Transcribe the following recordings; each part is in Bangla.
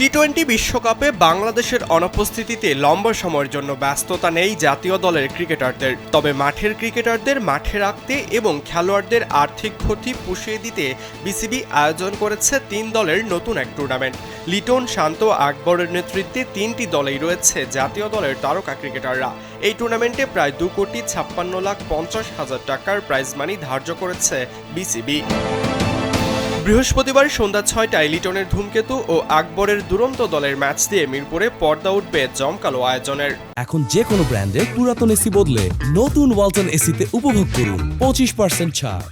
টি-20 বিশ্বকাপে বাংলাদেশের অনুপস্থিতিতে লম্বা সময়ের জন্য ব্যস্ততা নেই জাতীয় দলের ক্রিকেটারদের। তবে মাঠের ক্রিকেটারদের মাঠে রাখতে এবং খেলোয়াড়দের আর্থিক ক্ষতি পুষিয়ে দিতে বিসিবি আয়োজন করেছে 3 দলের নতুন এক টুর্নামেন্ট। লিটন, শান্ত, আকবরের নেতৃত্বে 3টি দলেই রয়েছে জাতীয় দলের তারকা ক্রিকেটাররা। এই টুর্নামেন্টে প্রায় 2,56,50,000 টাকার প্রাইজ মানি ধার্য করেছে বিসিবি। বৃহস্পতিবার সন্ধ্যা 6টায় লিটনের ধূমকেতু ও আকবরের দুরন্ত দলের ম্যাচ দিয়ে মিরপুরে পর্দা উঠবে জমকালো আয়োজনের। এখন যে কোনো ব্র্যান্ডের পুরাতন এসি বদলে নতুন ওয়ালটন এসিতে উপভোগ করুন 25% ছাড়।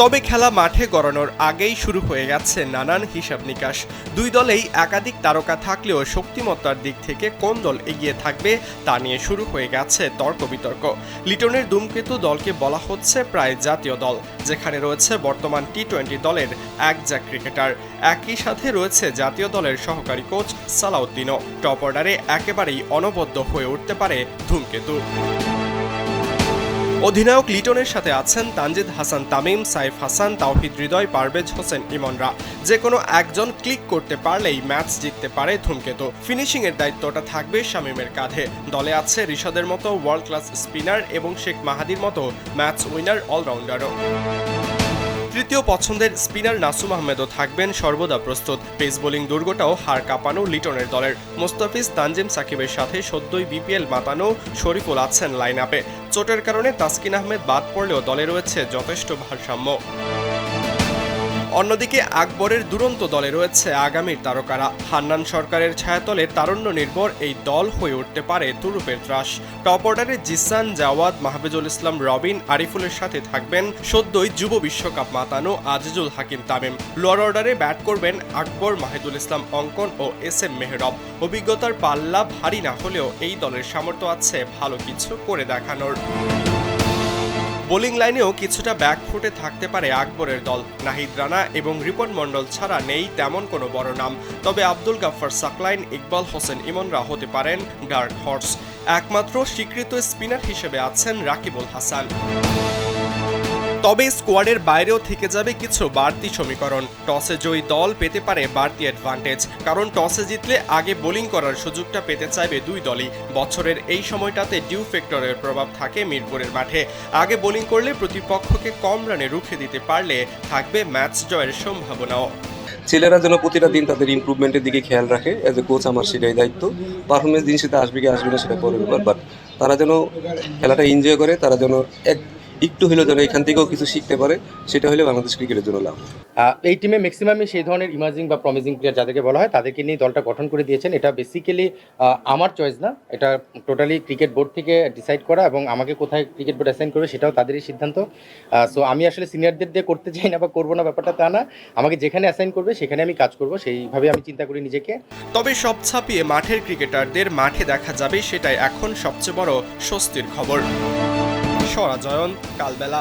তবে খেলা মাঠে গড়ানোর আগেই শুরু হয়ে গেছে নানান হিসাব নিকাশ। দুই দলেই একাধিক তারকা থাকলেও শক্তিমত্তার দিক থেকে কোন দল এগিয়ে থাকবে তা নিয়ে শুরু হয়ে গেছে তর্ক বিতর্ক। লিটনের ধূমকেতু দলকে বলা হচ্ছে প্রায় জাতীয় দল, যেখানে রয়েছে বর্তমান টি-20 দলের একঝাঁক ক্রিকেটার। একই সাথে রয়েছে জাতীয় দলের সহকারী কোচ সালাউদ্দিনও। টপ অর্ডারে একেবারেই অনবদ্য হয়ে উঠতে পারে ধূমকেতু। অধিনায়ক লিটনের সাথে আছেন তানজিদ হাসান তামিম, সাইফ হাসান, তাওহিদ হৃদয়, পারভেজ হোসেন ইমনরা। যে কোনো একজন ক্লিক করতে পারলেই ম্যাচ জিততে পারে ধূমকেতু। ফিনিশিংয়ের দায়িত্বটা থাকবে শামীমের কাঁধে। দলে আছে রিশাদের মতো ওয়ার্ল্ড ক্লাস স্পিনার এবং শেখ মাহাদির মতো ম্যাচ উইনার অলরাউন্ডারও। তৃতীয় পছন্দের স্পিনার নাসুম আহমেদও থাকবেন সর্বদা প্রস্তুত। পেস বোলিং দুর্গটাও হার কাঁপানো লিটনের দলের। মোস্তাফিজ, তানজিম সাকিবের সাথে সদ্যই বিপিএল মাতানো শরীফুল আছেন লাইন আপে। চোটের কারণে তাসকিন আহমেদ বাদ পড়লেও দলে রয়েছে যথেষ্ট ভারসাম্য। অন্যদিকে আকবরের দুরন্ত দলে রয়েছে আগামীর তারকারা। হান্নান সরকারের ছায়াতলে তারুণ্য নির্ভর এই দল হয়ে উঠতে পারে তুরুপের ত্রাস। টপ অর্ডারে জিসান, জাওয়াদ, মাহফুজুল ইসলাম, রবিন, আরিফুলের সাথে থাকবেন সদ্যই যুব বিশ্বকাপ মাতানো আজিজুল হাকিম তামিম। লোয়ার অর্ডারে ব্যাট করবেন আকবর, মাহিদুল ইসলাম অঙ্কন ও এস.এম. মেহরব। অভিজ্ঞতার পাল্লা ভারী না হলেও এই দলের সামর্থ্য আছে ভালো কিছু করে দেখানোর। বোলিং লাইনেও কিছুটা ব্যাকফুটে থাকতে পারে আকবরের দল। নাহিদ রানা এবং রিপন মণ্ডল ছাড়া নেই তেমন কোনো বড় নাম। তবে আব্দুল গাফফার সাকলাইন, ইকবাল হোসেন ইমনরা হতে পারেন ডার্ক হর্স। একমাত্র স্বীকৃত স্পিনার হিসেবে আছেন রাকিবুল হাসান। তবে স্কোয়াডের বাইরেও থেকে যাবে কিছু বাড়তি সমীকরণ। টসে জয়ী দল পেতে পারে বাড়তি অ্যাডভান্টেজ, কারণ টসে জিতলে আগে বোলিং করার সুযোগটা পেতে চাইবে দুই দলই। বছরের এই সময়টাতে ডিউ ফ্যাক্টরের প্রভাব থাকে মিরপুরের মাঠে। আগে বোলিং করলে প্রতিপক্ষকে কম রানে রুখে দিতে পারলে থাকবে ম্যাচ জয়ের সম্ভাবনাও। ছেলেরা যেন প্রতিটা দিন তাদের ইমপ্রুভমেন্টের দিকে খেয়াল রাখে। এজ এ কোচ আমার সেটাই দায়িত্ব। পারফরমেন্স দিন সেটা আসবে কি আসবে না সেটা পরে ব্যাপার, বাট তারা যেন খেলাটা এনজয় করে, তারা যেন একটু হলেও যেন এখান থেকেও কিছু শিখতে পারে, সেটা হলে বাংলাদেশ ক্রিকেটের জন্য লাভ। এই টিমে ম্যাক্সিমামই সেই ধরনের ইমার্জিং বা প্রমিজিং প্লেয়ার যাদেরকে বলা হয় তাদেরকে নিয়ে দলটা গঠন করে দিয়েছেন। এটা বেসিক্যালি আমার চয়েস না, এটা টোটালি ক্রিকেট বোর্ড থেকে ডিসাইড করা, এবং আমাকে কোথায় ক্রিকেট বোর্ড অ্যাসাইন করবে সেটাও তাদেরই সিদ্ধান্ত। সো আমি আসলে সিনিয়রদের দিয়ে করতে চাই না বা করবো না, ব্যাপারটা তা না। আমাকে যেখানে অ্যাসাইন করবে সেখানে আমি কাজ করব, সেইভাবে আমি চিন্তা করি নিজেকে। তবে সব ছাপিয়ে মাঠের ক্রিকেটারদের মাঠে দেখা যাবে, সেটাই এখন সবচেয়ে বড় স্বস্তির খবর। সরাজয়ন, কালবেলা।